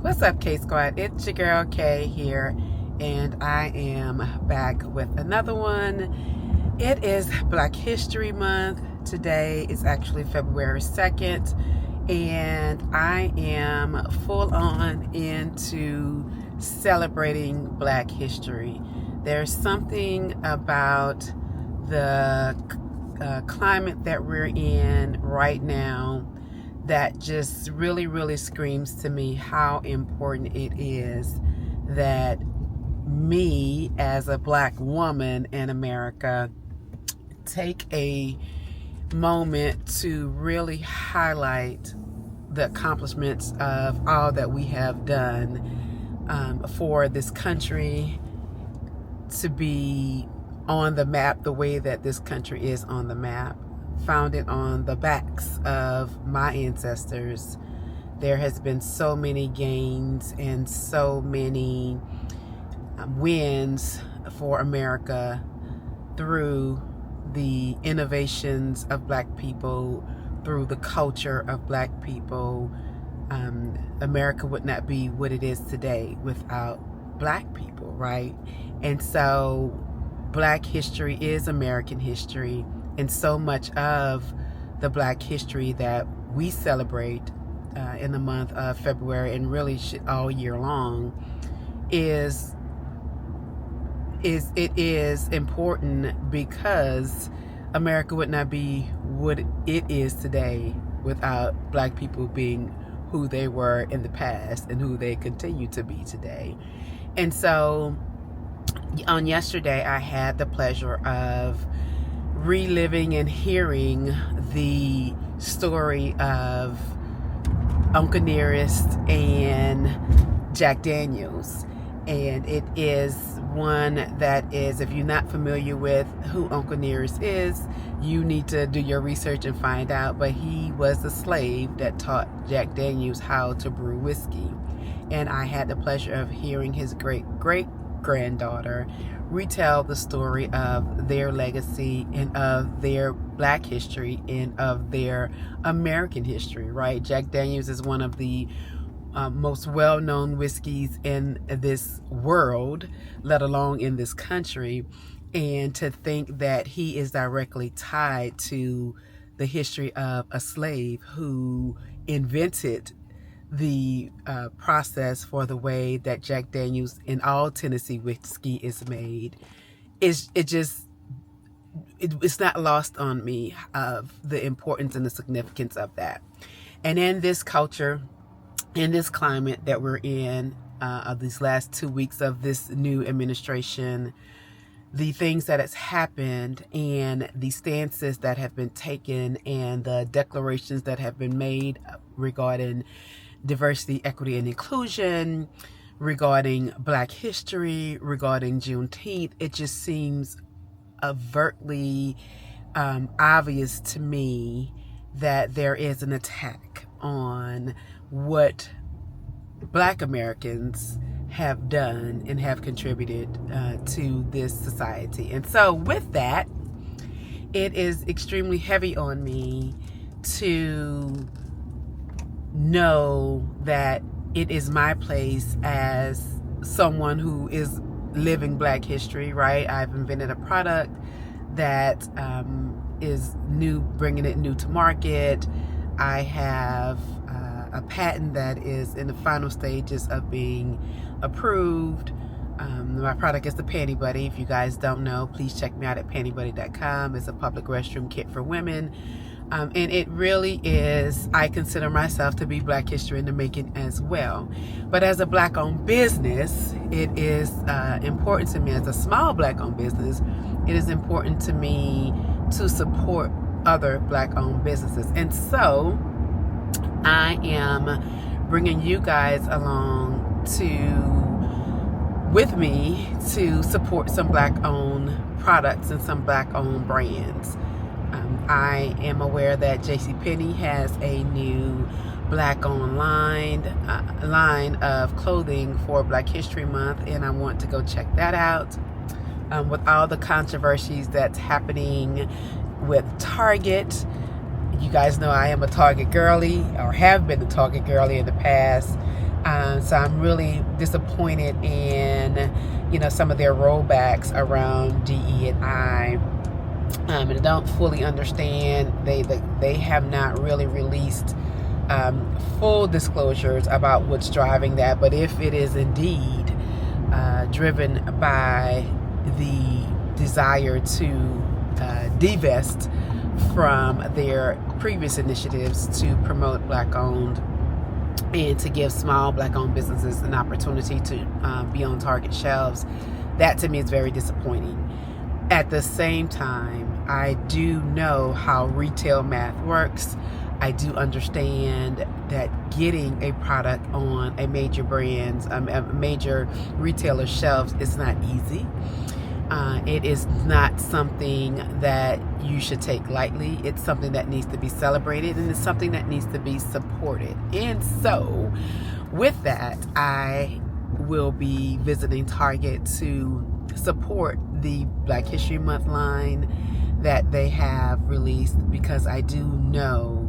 What's up, KSquad? It's your girl Kay here, and I am back with another one. It is Black History Month. Today is actually February 2nd, and I am full on into celebrating Black history. There's something about the climate that we're in right now that just really screams to me how important it is that me as a Black woman in America take a moment to really highlight the accomplishments of all that we have done for this country to be on the map the way that this country is on the map, founded on the backs of my ancestors. There has been so many gains and so many wins for America through the innovations of Black people, through the culture of Black people. America would not be what it is today without Black people, right? And so Black history is American history, and so much of the Black history that we celebrate in the month of February, and really all year long, is important because America would not be what it is today without Black people being who they were in the past and who they continue to be today. And so on yesterday, I had the pleasure of reliving and hearing the story of Uncle Nearest and Jack Daniels. And it is one that is, if you're not familiar with who Uncle Nearest is, you need to do your research and find out. But he was a slave that taught Jack Daniels how to brew whiskey. And I had the pleasure of hearing his great-granddaughter retell the story of their legacy and of their Black history and of their American history, right? Jack Daniels is one of the most well-known whiskeys in this world, let alone in this country. And to think that he is directly tied to the history of a slave who invented the process for the way that Jack Daniels and all Tennessee whiskey is made, it's not lost on me of the importance and the significance of that. And in this culture, in this climate that we're in, of these last 2 weeks of this new administration, the things that has happened and the stances that have been taken and the declarations that have been made regarding diversity, equity, and inclusion, regarding Black history, regarding Juneteenth, it just seems overtly obvious to me that there is an attack on what Black Americans have done and have contributed to this society. And so with that, it is extremely heavy on me to know that it is my place as someone who is living Black history, right? I've invented a product that is new, bringing it new to market. I have a patent that is in the final stages of being approved. My product is the Panty Buddy. If you guys don't know, please check me out at pantybuddy.com. It's a public restroom kit for women. And it really is, I consider myself to be Black history in the making as well. But as a Black-owned business, it is important to me, as a small Black-owned business, it is important to me to support other Black-owned businesses. And so I am bringing you guys along with me to support some Black-owned products and some Black-owned brands. I am aware that JCPenney has a new Black-owned line of clothing for Black History Month, and I want to go check that out. With all the controversies that's happening with Target, you guys know I am a Target girly, or have been a Target girly in the past. So I'm really disappointed in, some of their rollbacks around DE and I. And I don't fully understand. They have not really released full disclosures about what's driving that. But if it is indeed driven by the desire to divest from their previous initiatives to promote Black-owned and to give small Black-owned businesses an opportunity to be on Target shelves, that to me is very disappointing. At the same time, I do know how retail math works. I do understand that getting a product on a major brand's, a major retailer's shelves is not easy. It is not something that you should take lightly. It's something that needs to be celebrated, and it's something that needs to be supported. And so, with that, I will be visiting Target to support the Black History Month line that they have released, because I do know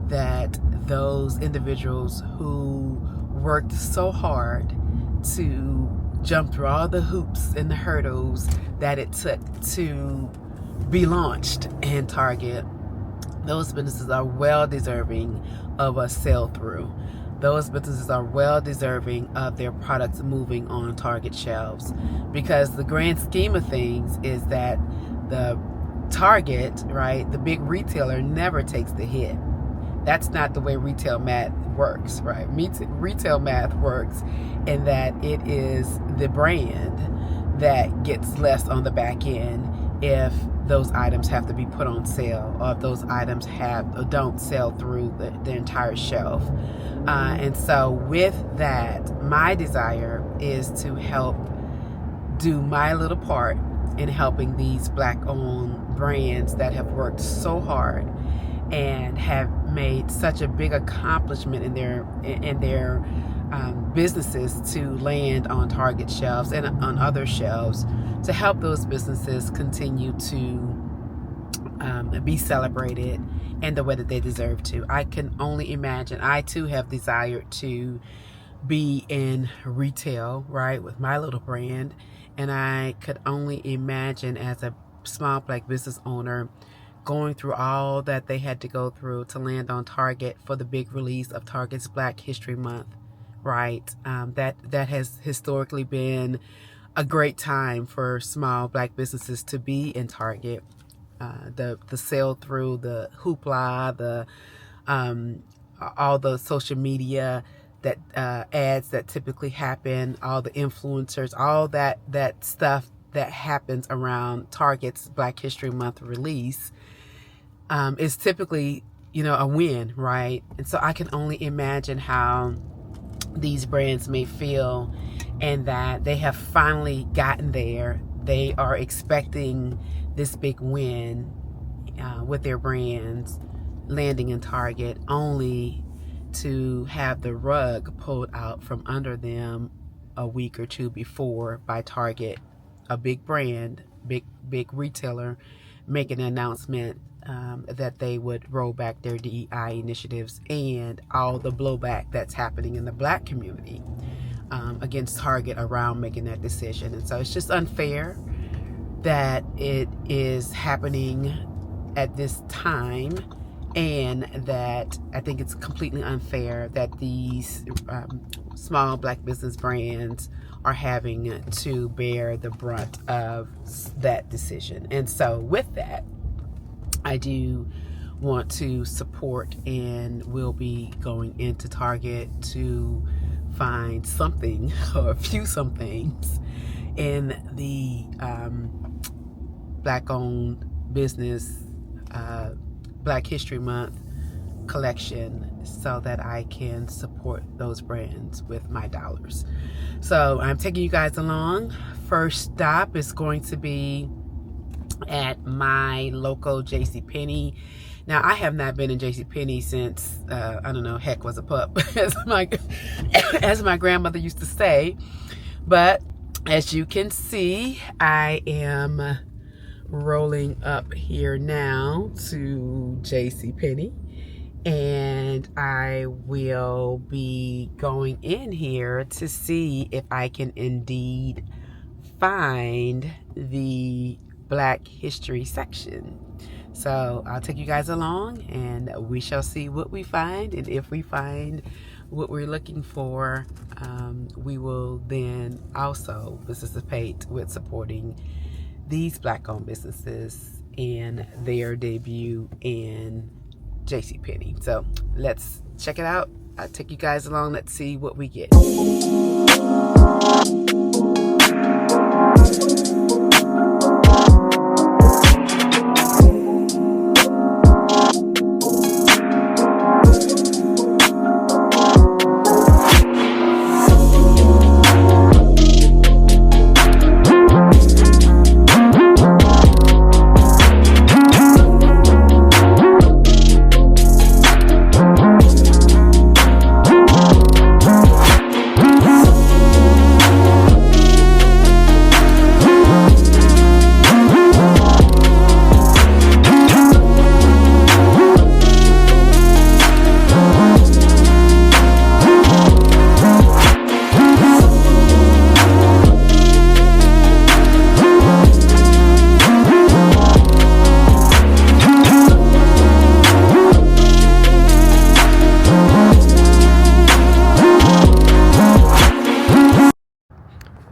that those individuals who worked so hard to jump through all the hoops and the hurdles that it took to be launched in Target, those businesses are well deserving of a sell through. Those businesses are well deserving of their products moving on Target shelves, because the grand scheme of things is that the Target, right, the big retailer, never takes the hit. That's not the way retail math works, right? Retail math works in that it is the brand that gets less on the back end if those items have to be put on sale, or if those items don't sell through the entire shelf. And so with that, my desire is to help do my little part in helping these Black-owned brands that have worked so hard and have made such a big accomplishment in their businesses to land on Target shelves and on other shelves, to help those businesses continue to be celebrated in the way that they deserve to. I can only imagine. I too have desired to be in retail, right, with my little brand, and I could only imagine, as a small Black business owner, going through all that they had to go through to land on Target for the big release of Target's Black History Month, right? That has historically been a great time for small Black businesses to be in Target. The sell through, the hoopla, the all the social media that ads that typically happen, all the influencers, all that stuff that happens around Target's Black History Month release is typically, a win, right? And so I can only imagine how these brands may feel, and that they have finally gotten there. They are expecting this big win with their brands landing in Target, only to have the rug pulled out from under them a week or two before by Target, a big brand, big retailer, making an announcement that they would roll back their DEI initiatives, and all the blowback that's happening in the Black community against Target around making that decision. And so it's just unfair that it is happening at this time, and that I think it's completely unfair that these small Black business brands are having to bear the brunt of that decision. And so with that, I do want to support, and will be going into Target to find something, or a few some things, in the Black-owned business Black History Month collection, so that I can support those brands with my dollars. So I'm taking you guys along. First stop is going to be at my local JCPenney. Now, I have not been in JCPenney since I don't know, heck was a pup, as my grandmother used to say. But as you can see, I am rolling up here now to JCPenney, and I will be going in here to see if I can indeed find the Black History section. So I'll take you guys along and we shall see what we find, and if we find what we're looking for, we will then also participate with supporting these Black-owned businesses in their debut in JCPenney. So let's check it out. I'll take you guys along. Let's see what we get.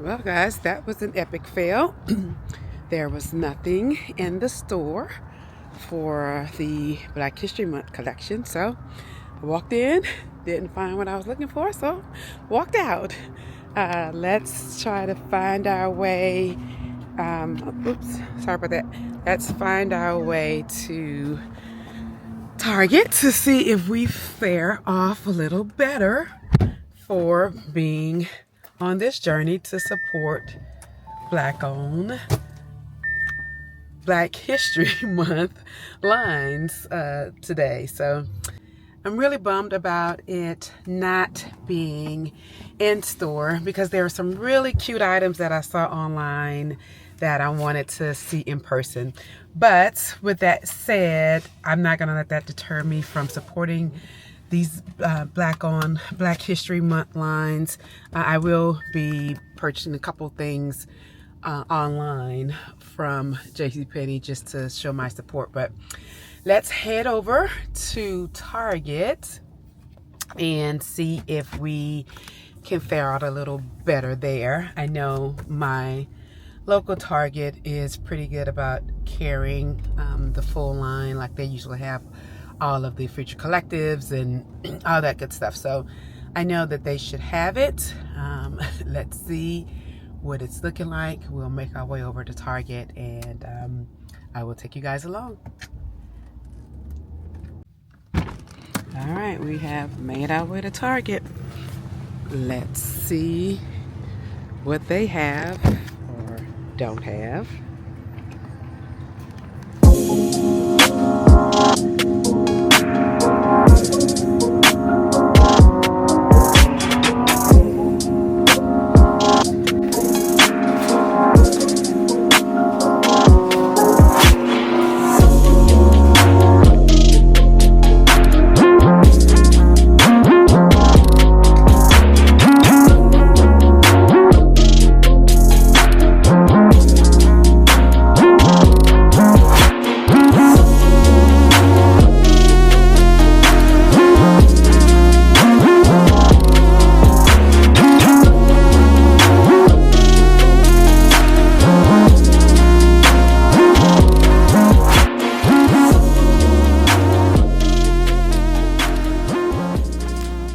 Well, guys, that was an epic fail. There was nothing in the store for the Black History Month collection. So I walked in, didn't find what I was looking for, so walked out. Let's try to find our way. Oops, sorry about that. Let's find our way to Target to see if we fare off a little better for being on this journey to support Black-owned Black History Month lines today. So I'm really bummed about it not being in store, because there are some really cute items that I saw online that I wanted to see in person. But with that said, I'm not gonna let that deter me from supporting these Black-owned Black History Month lines. I will be purchasing a couple things online from JCPenney just to show my support. But let's head over to Target and see if we can fare out a little better there. I know my local Target is pretty good about carrying the full line, like they usually have all of the Future Collectives and all that good stuff. So I know that they should have it. Let's see what it's looking like. We'll make our way over to Target, and I will take you guys along. All right, we have made our way to Target. Let's see what they have or don't have.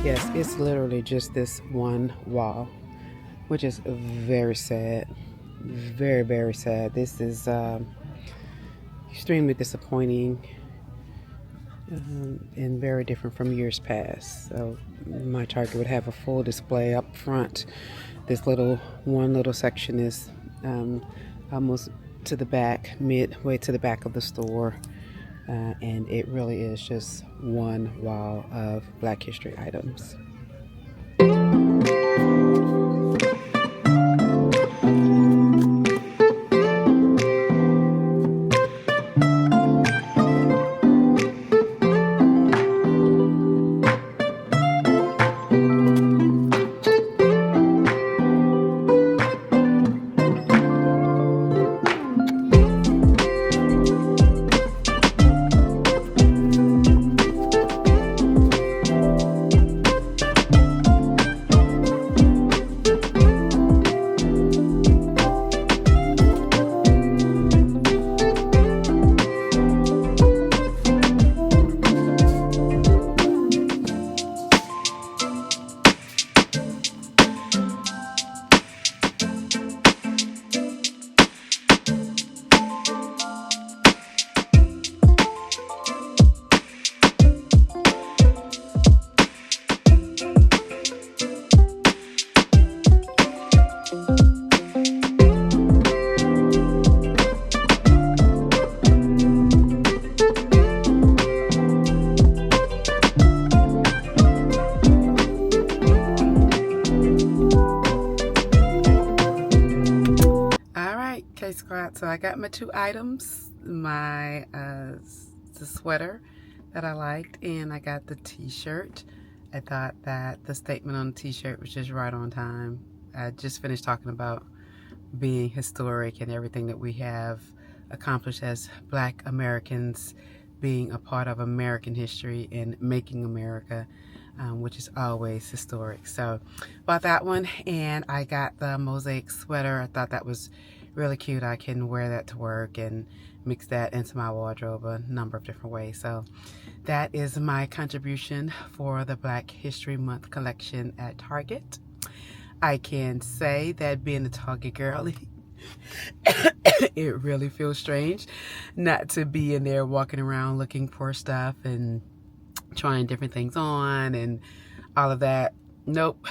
Yes, it's literally just this one wall, which is very sad. Very, very sad. This is extremely disappointing and very different from years past. So my Target would have a full display up front. This one little section is almost to the back, midway to the back of the store. And it really is just one wall of Black History items. KSquad. So I got my 2 items, my the sweater that I liked, and I got the t-shirt. I thought that the statement on the t-shirt was just right on time. I just finished talking about being historic and everything that we have accomplished as Black Americans, being a part of American history and making America, which is always historic. So bought that one, and I got the mosaic sweater. I thought that was really cute. I can wear that to work and mix that into my wardrobe a number of different ways. So that is my contribution for the Black History Month collection at Target. I can say that being a Target girl, it really feels strange not to be in there walking around looking for stuff and trying different things on and all of that. Nope,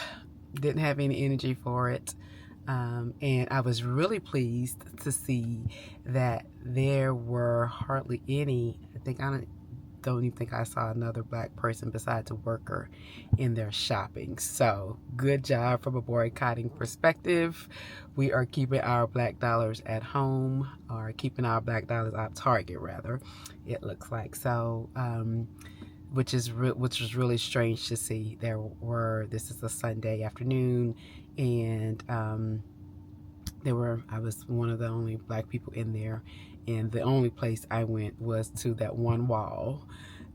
didn't have any energy for it. And I was really pleased to see that there were hardly any, I don't even think I saw another Black person besides a worker in there shopping. So good job from a boycotting perspective. We are keeping our Black dollars at home, or keeping our Black dollars at Target rather, it looks like. So which was really strange to see. This is a Sunday afternoon, and I was one of the only Black people in there, and the only place I went was to that one wall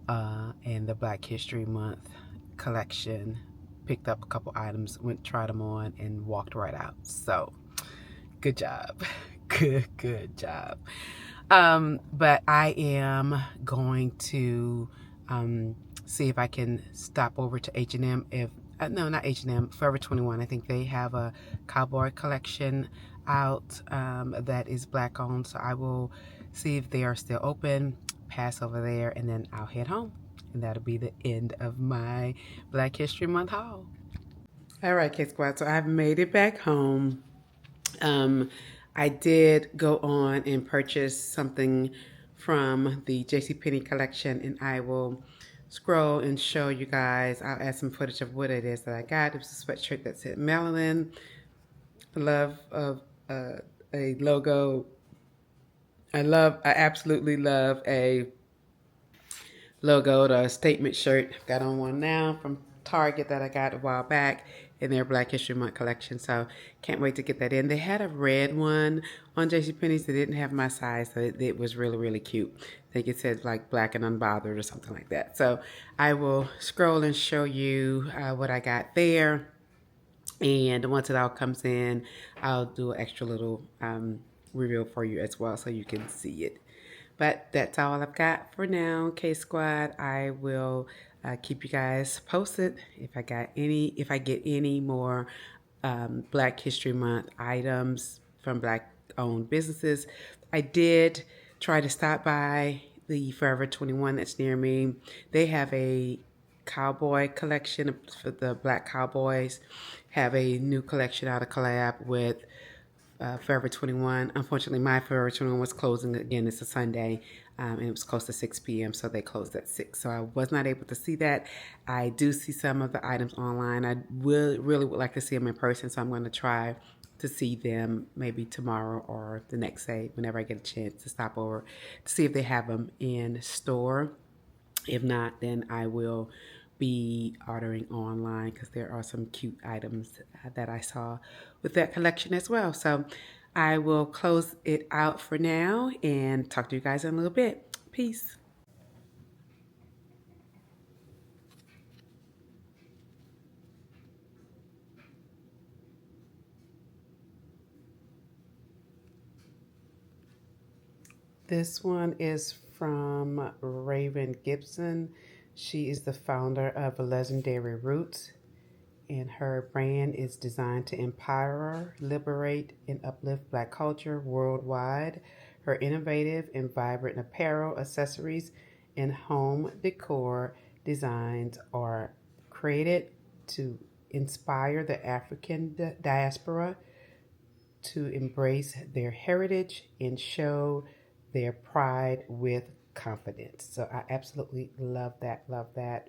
and the Black History Month collection, picked up a couple items, tried them on, and walked right out. So good job. Good job. But I am going to see if I can stop over to H&M. No, not H&M, Forever 21. I think they have a cowboy collection out that is Black owned. So I will see if they are still open, pass over there, and then I'll head home. And that'll be the end of my Black History Month haul. All right, KSquad, so I've made it back home. I did go on and purchase something from the JCPenney collection, and I will scroll and show you guys. I'll add some footage of what it is that I got. It was a sweatshirt that said Melanin. Love of a logo. I absolutely love a logo, the statement shirt. Got on one now from Target that I got a while back in their Black History Month collection. So can't wait to get that in. They had a red one on JCPenney's. They didn't have my size, so it was really, really cute. I think it said like Black and Unbothered or something like that. So I will scroll and show you what I got there. And once it all comes in, I'll do an extra little review for you as well, so you can see it. But that's all I've got for now, KSquad. I will keep you guys posted if I get any more Black History Month items from Black-owned businesses. I did try to stop by the Forever 21 that's near me. They have a cowboy collection for the Black Cowboys. Have a new collection out of collab with Forever 21. Unfortunately, my Forever 21 was closing again. It's a Sunday, and it was close to 6 p.m., so they closed at 6. So I was not able to see that. I do see some of the items online. I really would like to see them in person, so I'm going to try to see them maybe tomorrow or the next day, whenever I get a chance to stop over to see if they have them in store. If not, then I will be ordering online, because there are some cute items that I saw with that collection as well. So I will close it out for now and talk to you guys in a little bit. Peace. This one is from Raven Gibson. She is the founder of Legendary Roots, and her brand is designed to empower, liberate, and uplift Black culture worldwide. Her innovative and vibrant apparel, accessories, and home decor designs are created to inspire the African diaspora to embrace their heritage and show their pride with confidence. So I absolutely love that,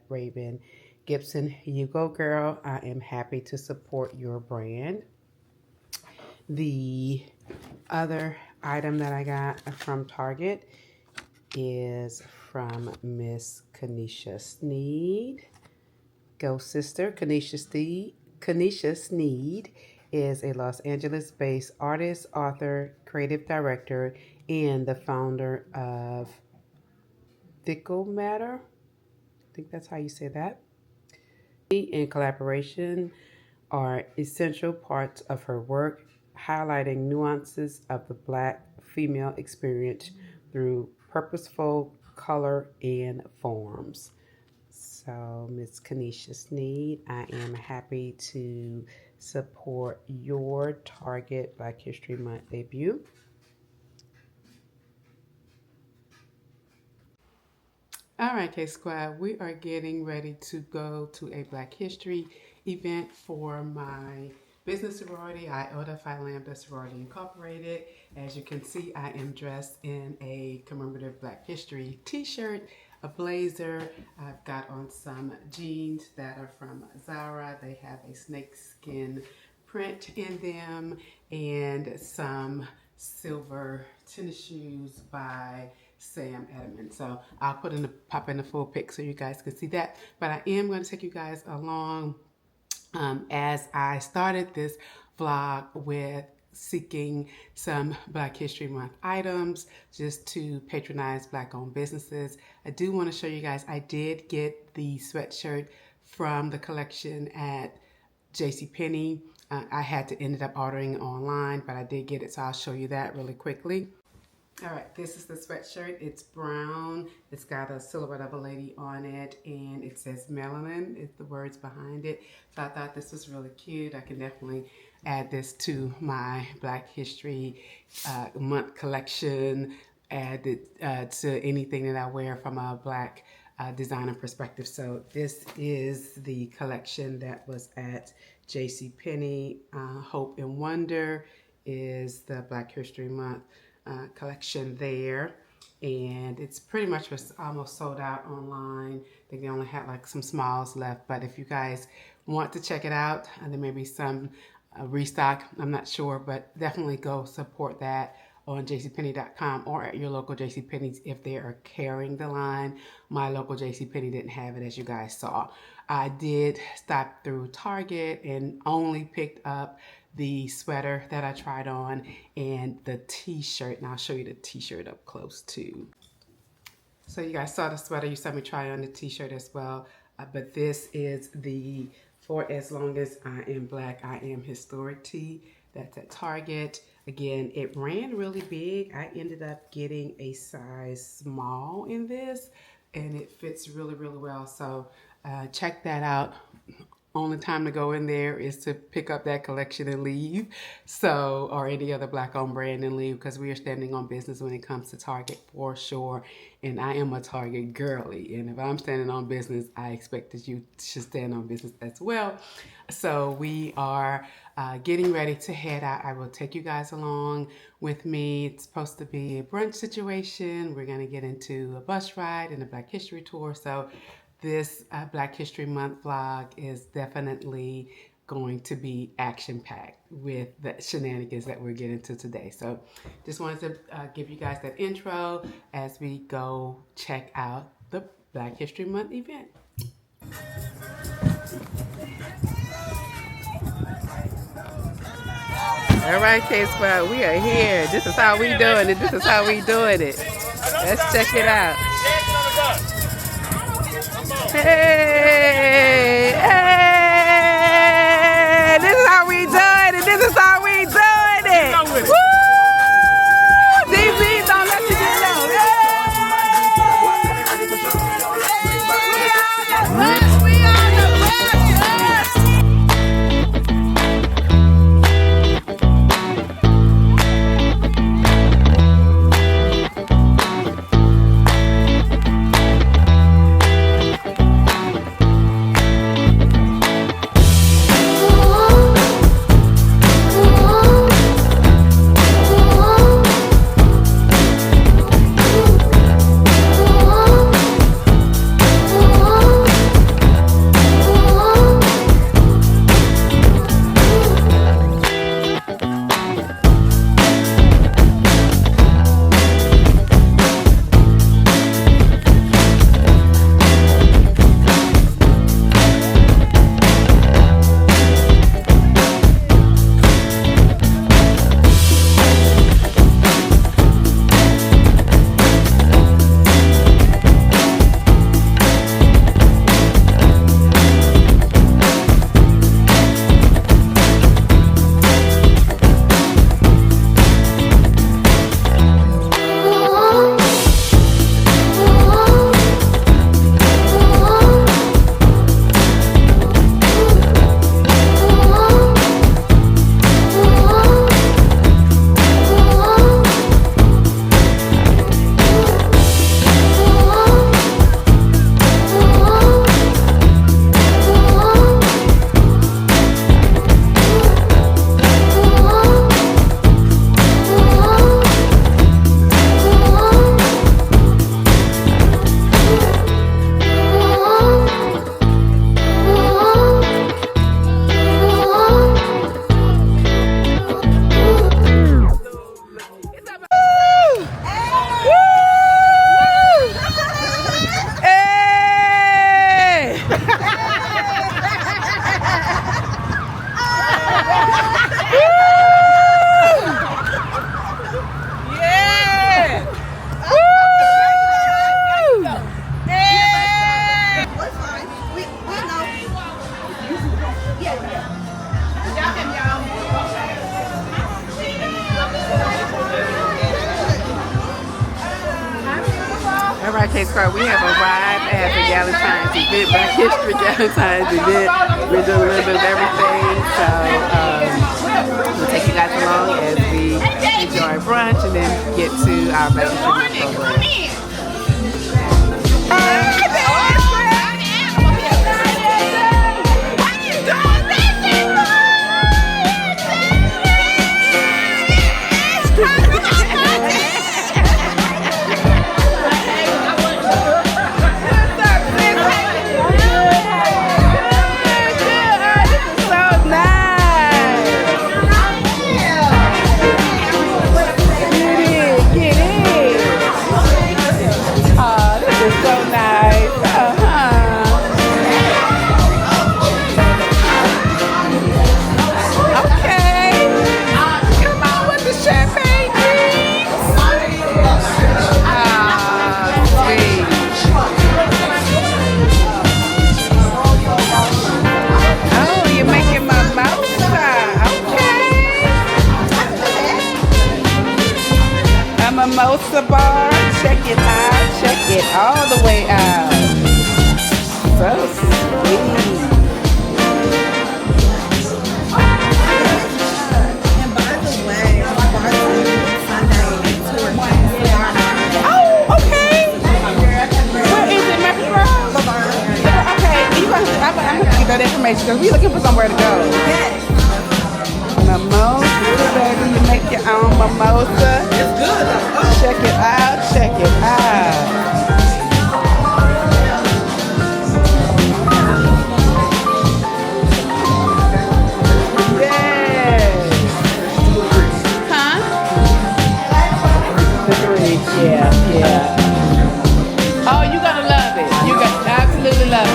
Raven Gibson. You go, girl. I am happy to support your brand. The other item that I got from Target is from Miss Kanisha Sneed. Go sister. Kanisha Sneed is a Los Angeles-based artist, author, creative director, and the founder of Fickle Matter. I think that's how you say that. And collaboration are essential parts of her work, highlighting nuances of the Black female experience through purposeful color and forms. So, Miss Kanisha Sneed, I am happy to support your Target Black History Month debut. All right, KSquad, we are getting ready to go to a Black History event for my business sorority, Iota Phi Lambda Sorority Incorporated. As you can see, I am dressed in a commemorative Black History t-shirt, a blazer. I've got on some jeans that are from Zara. They have a snakeskin print in them, and some silver tennis shoes by Sam Edelman. So I'll pop in the full pic so you guys can see that. But I am going to take you guys along as I started this vlog with seeking some Black History Month items just to patronize Black-owned businesses. I do want to show you guys, I did get the sweatshirt from the collection at JCPenney. I had to end up ordering online, but I did get it, so I'll show you that really quickly. All right, this is the sweatshirt. It's brown. It's got a silhouette of a lady on it, and it says melanin is the words behind it. So I thought this was really cute. I can definitely add this to my Black History Month collection, add it to anything that I wear from a Black designer perspective. So this is the collection that was at JCPenney. Hope and Wonder is the Black History Month collection there, and it's pretty much was almost sold out online. I think they only had like some smalls left, but if you guys want to check it out, there may be some restock, I'm not sure, but definitely go support that on jcpenney.com or at your local JCPenney's if they are carrying the line. My local JCPenney didn't have it, as you guys saw. I did stop through Target and only picked up the sweater that I tried on and the t-shirt, and I'll show you the t-shirt up close too. So you guys saw the sweater, you saw me try on the t-shirt as well, but this is the For As Long As I Am Black, I Am Historic tee. That's at Target. Again, it ran really big. I ended up getting a size small in this, and it fits really, really well. So check that out. Only time to go in there is to pick up that collection and leave. So, or any other Black-owned brand and leave, because we are standing on business when it comes to Target for sure. And I am a Target girly. And if I'm standing on business, I expect that you should stand on business as well. So we are getting ready to head out. I will take you guys along with me. It's supposed to be a brunch situation. We're going to get into a bus ride and a Black History tour. So this Black History Month vlog is definitely going to be action-packed with the shenanigans that we're getting to today. So just wanted to give you guys that intro as we go check out the Black History Month event. All right, KSquad, we are here. This is how we doing it. This is how we doing it. Let's check it out. Hey, hey, this is how we doing it. This is how we doing it. Woo! DB, don't let me get low. We are the best. Alright, KSquad, we have arrived at the Valentine's event, Black History Valentine's event. We're doing a little bit of everything, so we'll take you guys along as we enjoy brunch and then get to our Black History program. Mimosa bar, check it all the way out. So sweet. And by the way, Sunday oh, okay. Where is it, Murfreesboro? Okay, I'm gonna get that information because we're looking for somewhere to go. Yes. Mimosa, baby, you make your own mimosa. It's good. Check it out, check it out. Yes. Huh? The drink, yeah. Oh, you're gonna love it. You're gonna absolutely love it.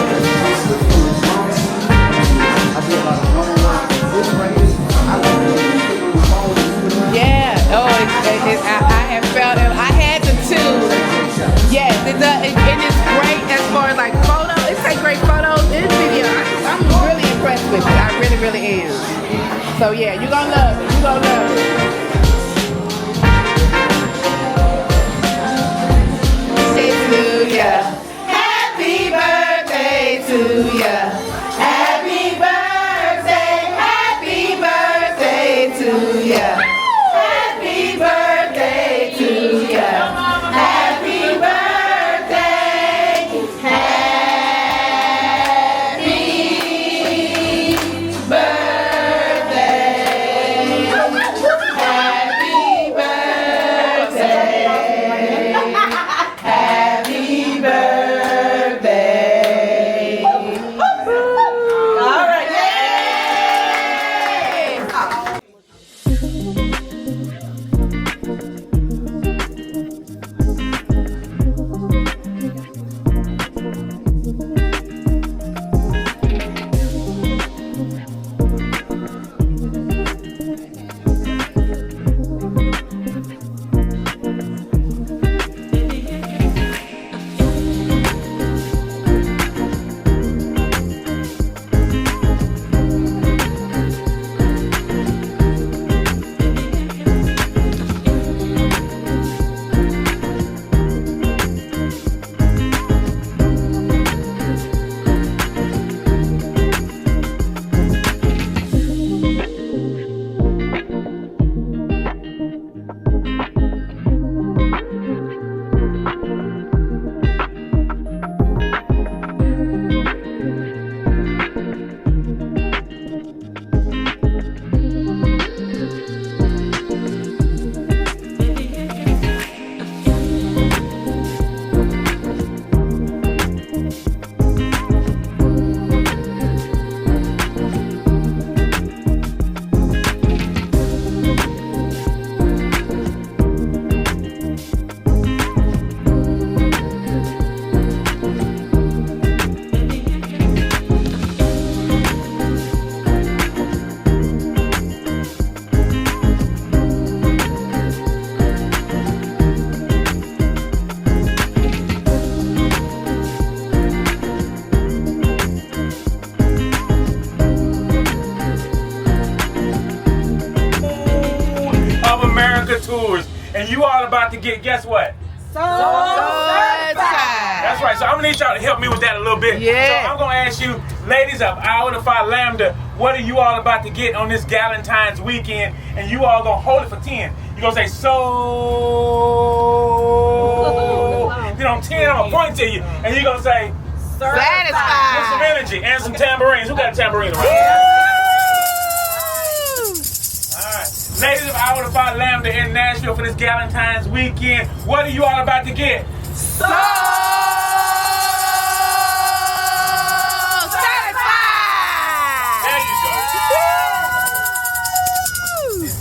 Yeah, oh, I have felt it. I had the two. Yes, it does, and it's great as far as like photos. It takes great photos in video. I'm really impressed with it. I really, really am. So yeah, you're gonna love it. You're gonna love it. To ya. Happy birthday to ya. Happy birthday to ya. Happy birthday to ya. Happy birthday. Happy birthday. Happy birthday. Happy birthday. All right. America tours, and you all about to get, guess what? So excited! right. So I'm gonna need y'all to help me with that a little bit. Yeah. So I'm gonna ask you, ladies of Iota Phi Lambda, what are you all about to get on this Galentine's weekend? And you all gonna hold it for 10. You gonna say so. Then on 10, I'm gonna point to you, and you gonna say Satisfied. with some energy and some tambourines. Who got a tambourine around? Alright. Ladies of Iota Phi Lambda in Nashville for this Galentine's weekend. What are you all about to get? So satisfied. There you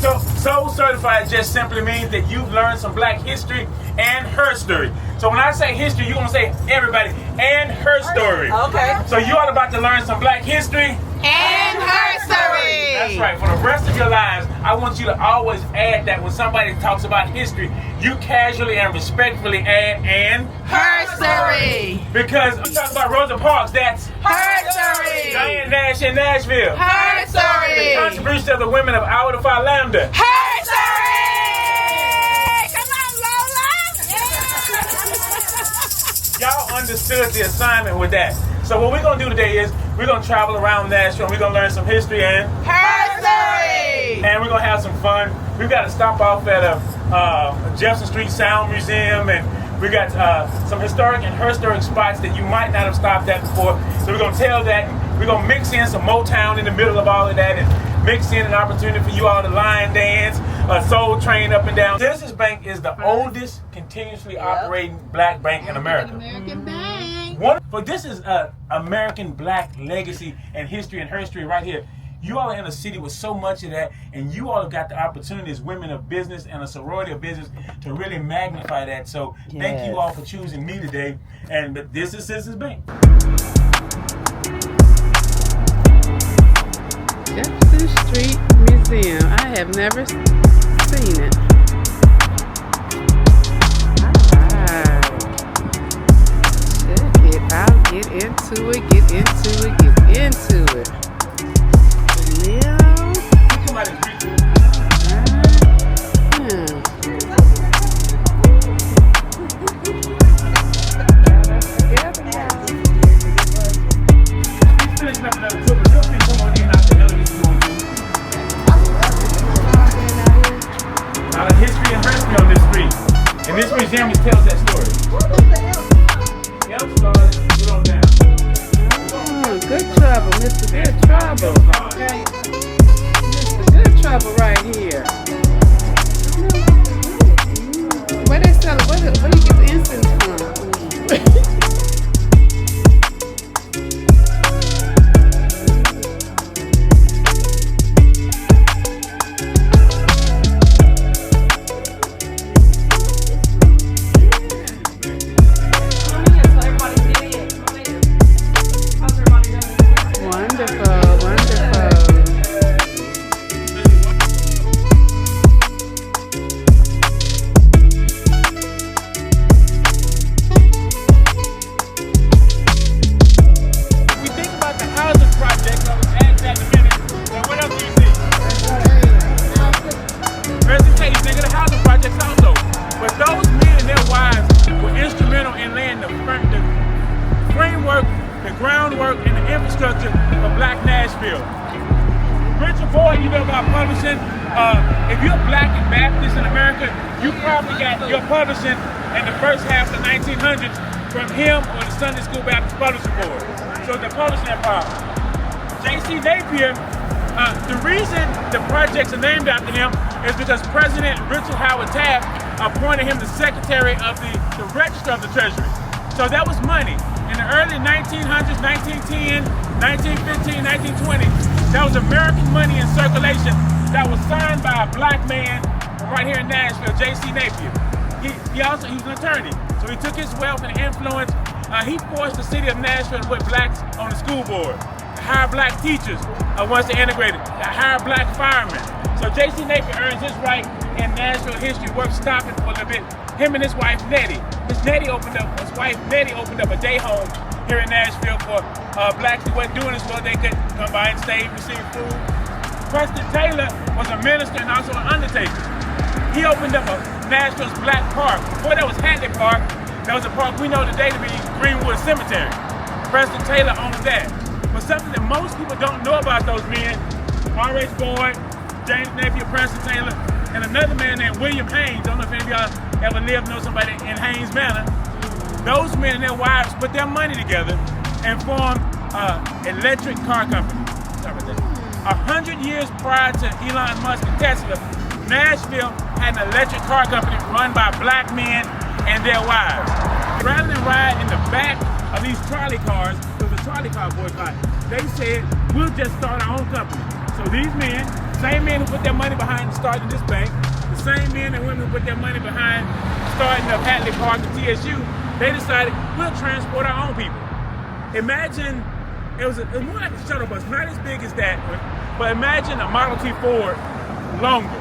go. So certified just simply means that you've learned some Black history and her story. So when I say history, you're gonna say everybody and her story. Okay. So you are about to learn some Black history And her story. That's right. For the rest of your lives, I want you to always add that when somebody talks about history, you casually and respectfully add and Her story. because we talk about Rosa Parks, that's Her story. Diane Nash in Nashville. Her The story. contribution of the women of Iota Phi Lambda. Her story. Come on, Lola. Y'all understood the assignment with that. So what we're gonna do today is we're gonna travel around Nashville and we're gonna learn some history and Her story. we're gonna have some fun. We've got to stop off at a Jefferson Street Sound Museum, and we got some historic and historic spots that you might not have stopped at before. So we're gonna tell that. We're gonna mix in some Motown in the middle of all of that, and mix in an opportunity for you all to line dance, Soul Train up and down. Citizens Bank is the oldest continuously operating Black bank in America. American Bank. But this is American Black legacy and history and history right here. You all are in a city with so much of that, and you all have got the opportunity as women of business and a sorority of business to really magnify that. So thank you all for choosing me today. And this is Citizens Bank. Jefferson Street Museum. I have never seen it. Alright. Check it out. Get into it. Get into it. Get into it. Leo. Somebody's reaching. He's finishing up another tour, but you'll see come on in after the hell this is going to do. A lot of history and history on this street. And this museum tells that story. Yep, start it. Get on down. Good trouble, Mr. Good Trouble. Okay. Mr. Good Trouble right here. Where they sell it? Where do you get the incense from? Wonderful, wonderful. We think about the housing projects, I was asked that in a minute. And what else do you see? Presentation, think of the housing projects also. But those men and their wives were instrumental in laying the framework, the groundwork, and the infrastructure for Black Nashville. Richard Boyd, you know about publishing. If you're Black and Baptist in America, you probably got your publishing in the first half of the 1900s from him or the Sunday School Baptist Publishing Board. So the publishing empire. J.C. Napier, the reason the projects are named after him is because President Richard Howard Taft appointed him the Secretary of the Register of the Treasury. So that was money. In the early 1900s, 1910, 1915, 1920, that was American money in circulation that was signed by a Black man from right here in Nashville, J.C. Napier. He was an attorney, so he took his wealth and influence. He forced the city of Nashville to put Blacks on the school board, to hire Black teachers once they integrated, to hire Black firemen. So J.C. Napier earns his right in Nashville history, worth stopping for a little bit. Him and his wife Nettie. His wife Nettie opened up a day home here in Nashville for Blacks who wasn't doing this well. They could come by and stay, receive food. Preston Taylor was a minister and also an undertaker. He opened up a Nashville's Black Park. Before that was Hatley Park, There was a park we know today to be Greenwood Cemetery. Preston Taylor owns that. But something that most people don't know about those men, R.H. Boyd, James Napier, Preston Taylor, and another man named William Haynes. I don't know if any of y'all ever lived, know somebody in Haynes Manor. Those men and their wives put their money together and formed an electric car company. Sorry about that. 100 years prior to Elon Musk and Tesla, Nashville had an electric car company run by black men and their wives. Rather than ride in the back of these trolley cars, it was a trolley car boycott, they said, we'll just start our own company. So these men, same men who put their money behind starting this bank, the same men and women who put their money behind starting up Hatley Park and TSU, they decided, we'll transport our own people. Imagine, it was more like a shuttle bus, not as big as that, but imagine a Model T Ford longer.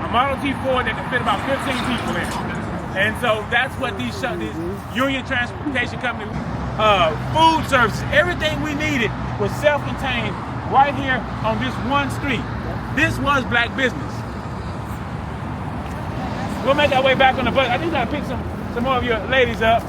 A Model T Ford that can fit about 15 people in it. And so that's what these union transportation companies, food services, everything we needed was self-contained right here on this one street. This was black business. We'll make our way back on the bus. I think I gotta pick some more of your ladies up.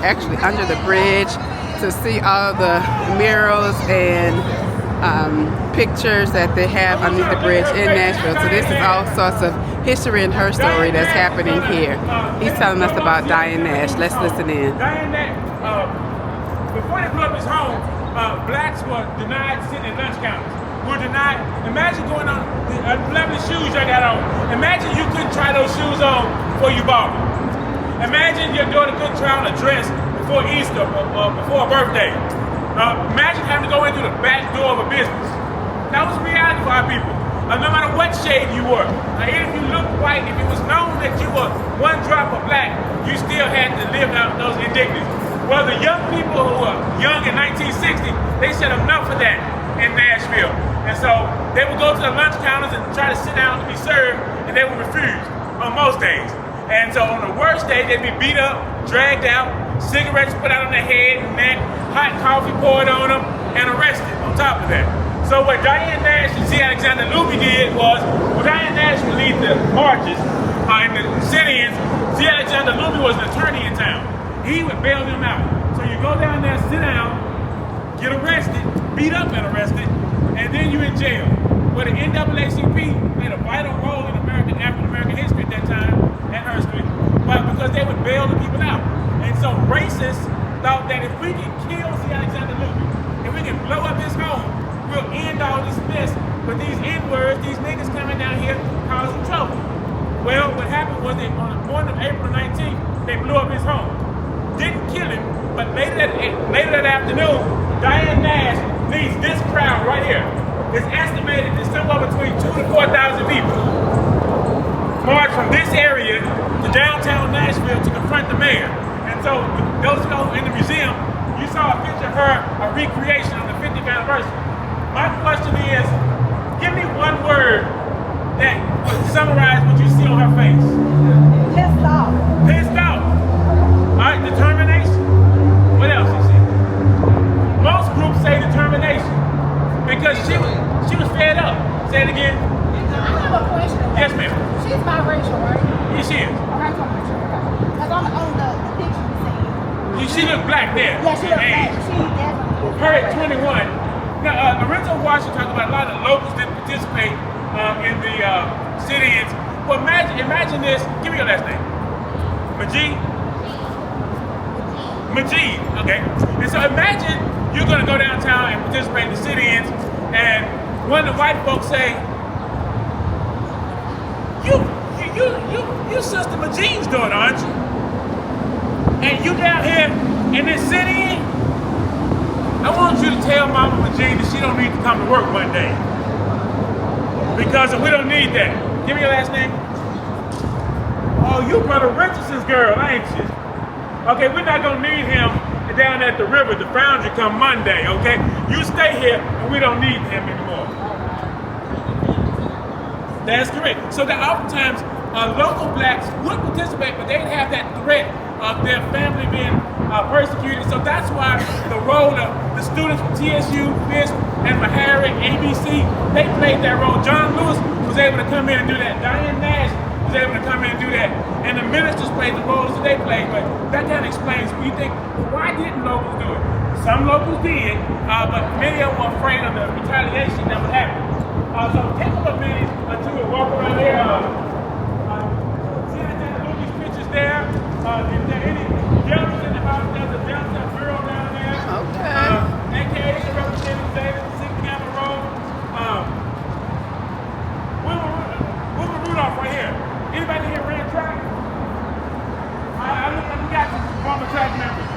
Actually under the bridge to see all the murals and pictures that they have underneath the bridge in Nashville. So this is all sorts of history and her story that's happening here. He's telling us about Diane Nash. Let's listen in. Diane Nash, before they blew up his home, blacks were denied sitting in lunch counters. Were denied. Imagine going on the lovely shoes you got on. Imagine you couldn't try those shoes on before you bought them. Imagine your daughter couldn't try on a dress before Easter or before a birthday. Imagine having to go into the back door of a business. That was reality for our people. No matter what shade you were, even if you looked white, if it was known that you were one drop of black, you still had to live out those indignities. Well, the young people who were young in 1960, they said enough of that in Nashville. And so they would go to the lunch counters and try to sit down to be served, and they would refuse on most days. And so on the worst day, they'd be beat up, dragged out, cigarettes put out on their head and neck, hot coffee poured on them, and arrested on top of that. So what Diane Nash and C. Alexander Luby did was, well, Diane Nash would lead the marches and the sit-ins. C. Alexander Luby was an attorney in town. He would bail them out. So you go down there, sit down, get arrested, beat up and arrested, and then you're in jail. Well, the NAACP played a vital role in African-American history at that time, and her history, but because they would bail the people out. And so racists thought that if we can kill C. Alexander Luby, if we can blow up his home, we'll end all this mess with these N-words, these niggas coming down here causing trouble. Well, what happened was that on the morning of April 19th, they blew up his home. didn't kill him, but later that afternoon, Diane Nash leads this crowd right here. It's estimated that somewhere between 2,000 to 4,000 people marched from this area to downtown Nashville to confront the mayor. And so, those who go in the museum, you saw a picture of her, a recreation of the 50th anniversary. My question is, give me one word that would summarize what you see on her face. Pissed off. Pissed off. All right, determination. What else you see? Most groups say determination because she was fed up. Say it again. I have a question. Yes, ma'am. She's biracial, right? Yes, she is. Okay, come on, because on the picture you see. She looked black there. Yeah, she looks black. She definitely. Her at 21. Now, Lorenzo Washington talked about a lot of locals didn't participate in the sit-ins. Well, imagine this. Give me your last name. Majid, okay. And so imagine you're gonna go downtown and participate in the sit-ins, and one of the white folks say, you Sister Majid's daughter, aren't you? And you down here in this sit-in, I want you to tell Mama Majid that she don't need to come to work one day. Because we don't need that. Give me your last name. Oh, you Brother Richardson's girl, ain't you? Okay, we're not gonna need him down at the river, the foundry, come Monday, okay? You stay here and we don't need him anymore. That's correct. So that oftentimes local blacks would participate, but they'd have that threat of their family being persecuted. So that's why the role of the students from TSU, FISP, and Meharry, ABC, they played that role. John Lewis was able to come in and do that. Diane Nash was able to come in and do that. And the ministers played the roles that they played. But that kind of explains, we think, well, why didn't locals do it? Some locals did, but many of them were afraid of the retaliation that would happen. So take a minute to walk around here. See these pictures there. If there are any Deltas in the house, there's a Delta Bureau down there. Okay. AKA the Representative David, 6th Gamma Road. Wilma Rudolph right here. Anybody here ran track? I got some former track members.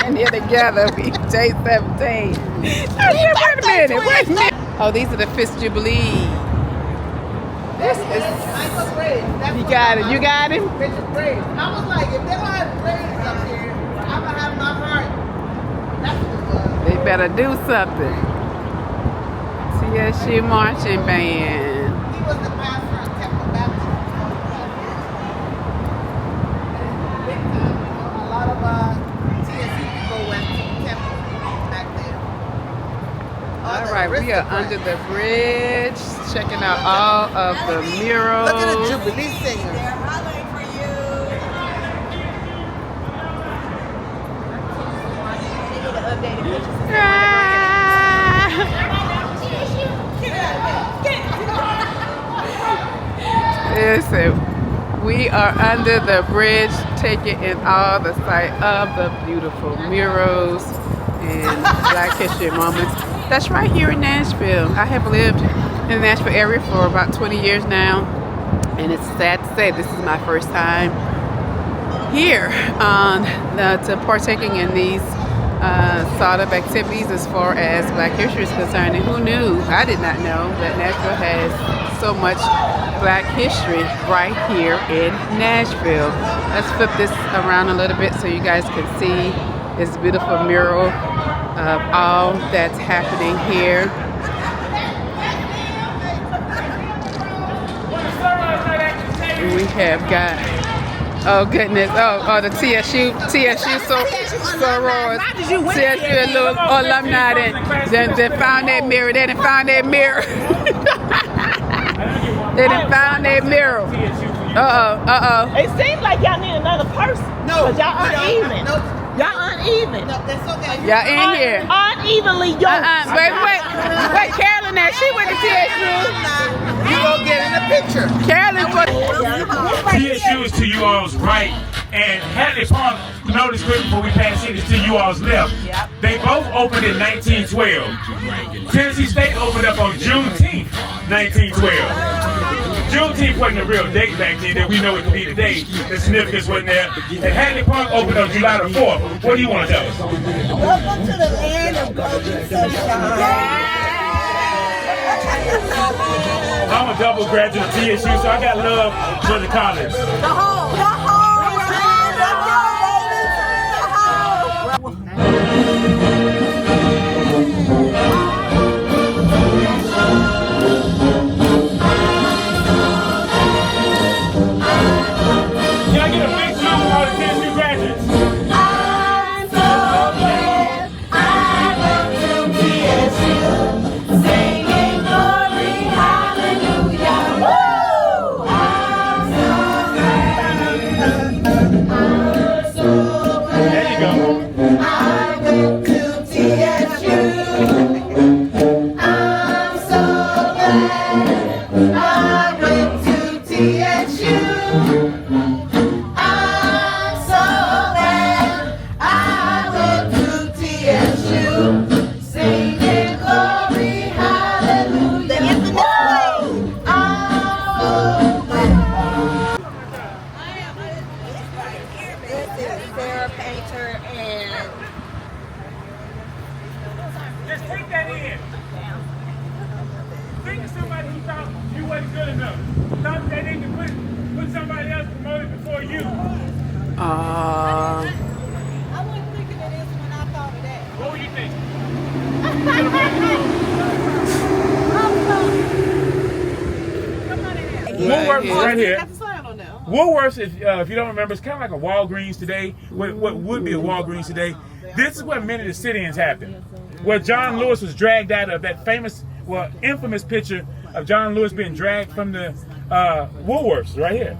And here together, we J17. Wait a minute. Oh, these are the Fifth Jubilee. This is. You got it. You got him. I was like, if they don't have braids up here, I'm gonna have my heart. That's what it was. They better do something. TSU marching band. He was the pastor of Temple Baptist. A lot of TSU people went to Temple back then. All right, we are under the bridge, checking out all of the murals. Look at the Jubilee singers. They're hollering for you. They need to update the pictures. Listen, we are under the bridge, taking in all the sight of the beautiful murals and Black History moments. That's right here in Nashville. I have lived in the Nashville area for about 20 years now, and it's sad to say this is my first time here to partaking in these sort of activities as far as Black history is concerned. And who knew? I did not know that Nashville has so much Black history right here in Nashville. Let's flip this around a little bit so you guys can see this beautiful mural of all that's happening here. We have got, oh goodness, oh the TSU sorors, TSU little alumni that found that mirror. They done found that mirror. They done found that mirror. It seems like y'all need another person. No, Cause y'all uneven. No, Y'all uneven. no, that's okay. Y'all in here. Unevenly yoked. Wait, Carolyn, now she went to TSU. You gonna get in the picture. Carolyn for TSU is to you all's right, and Hadley Park, notice quick before we pass it, is to you all's left. They both opened in 1912. Tennessee State opened up on Juneteenth, 1912. Juneteenth wasn't a real date back then that we know it to be today. The significance wasn't there. And Hadley Park opened on July the 4th. What do you want to tell us? Welcome to the land of golden sunshine. I'm a double graduate of TSU, so I got love for the college. The whole. Can I get a big shout out to TSU graduates? I'm so glad I went to TSU, singing glory, hallelujah. Woo! I'm so glad. There you go. I went to TSU. I'm so glad I went to TSU. I'm so glad I went to TSU, singing glory, hallelujah. The infamous way. I'm so glad. This is Sarah Painter and Just take that in. Think of somebody who thought you wasn't good enough. Thought they need to put somebody else promoted before you. I wasn't thinking of this when I thought of that. What were you thinking? Woolworths is right here. Woolworths, if you don't remember, it's kind of like a Walgreens today, what would be a Walgreens today. This is where many of the sit-ins happen. Where John Lewis was dragged out of that infamous picture of John Lewis being dragged from the Woolworths right here,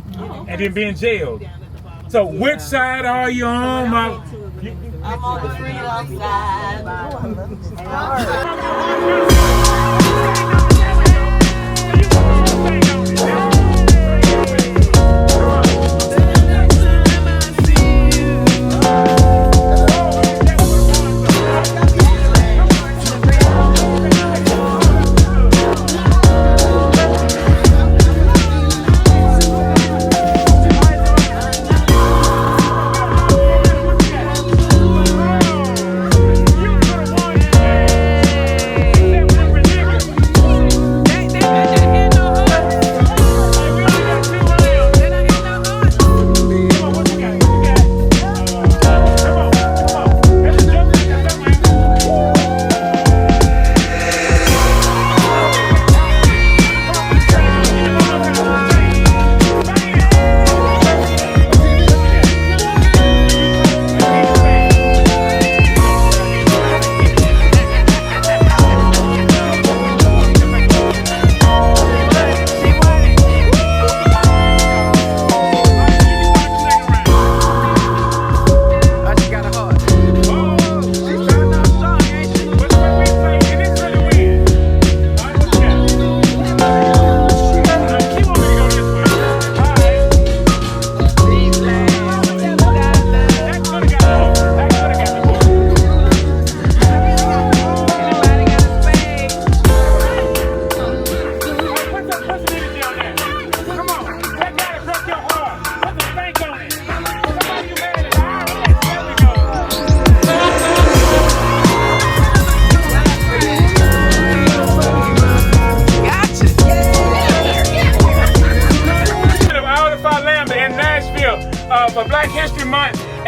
and then being jailed. So which side are you on? I'm on the freedom side.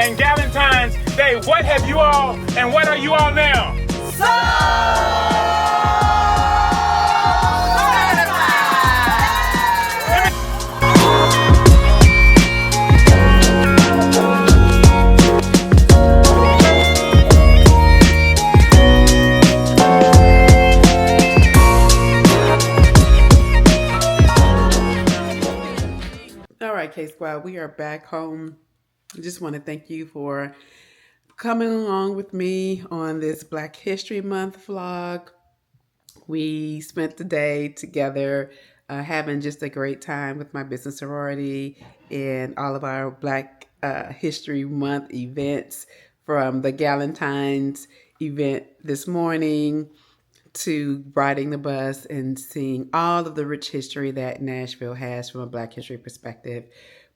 and Galentine's Day. What have you all and what are you all now? All right, KSquad, we are back home. I just want to thank you for coming along with me on this Black History Month vlog. We spent the day together having just a great time with my business sorority and all of our Black History Month events, from the Galentine's event this morning to riding the bus and seeing all of the rich history that Nashville has from a Black history perspective.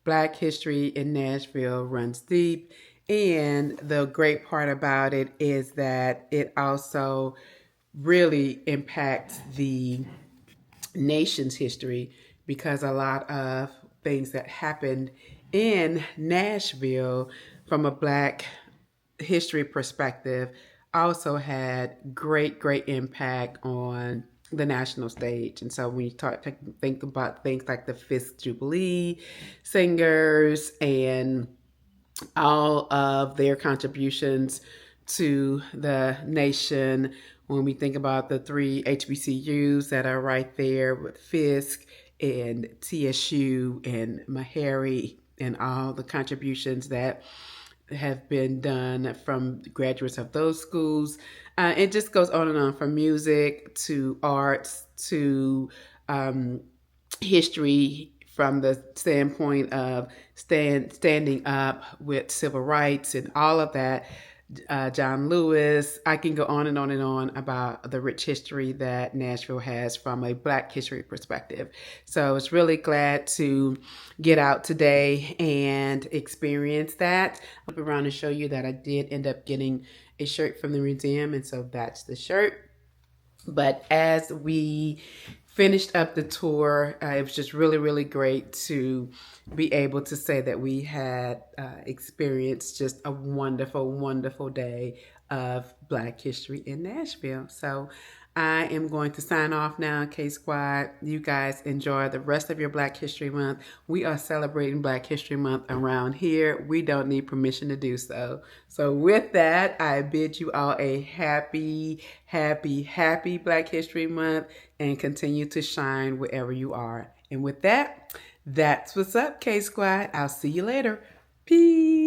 Black history in Nashville runs deep, and the great part about it is that it also really impacts the nation's history, because a lot of things that happened in Nashville from a Black history perspective also had great impact on the national stage. And so when you think about things like the Fifth Jubilee singers and all of their contributions to the nation, when we think about the three HBCUs that are right there with Fisk and TSU and Meharry, and all the contributions that have been done from graduates of those schools. It just goes on and on, from music to arts to history, from the standpoint of standing up with civil rights and all of that. John Lewis, I can go on and on and on about the rich history that Nashville has from a Black history perspective. So I was really glad to get out today and experience that. I'll be around to show you that I did end up getting a shirt from the museum, and so that's the shirt. But as we finished up the tour, it was just really great to be able to say that we had experienced just a wonderful day of Black history in Nashville. So I am going to sign off now, KSquad. You guys enjoy the rest of your Black History Month. We are celebrating Black History Month around here. We don't need permission to do so. So with that, I bid you all a happy Black History Month, and continue to shine wherever you are. And with that, that's what's up, KSquad. I'll see you later. Peace.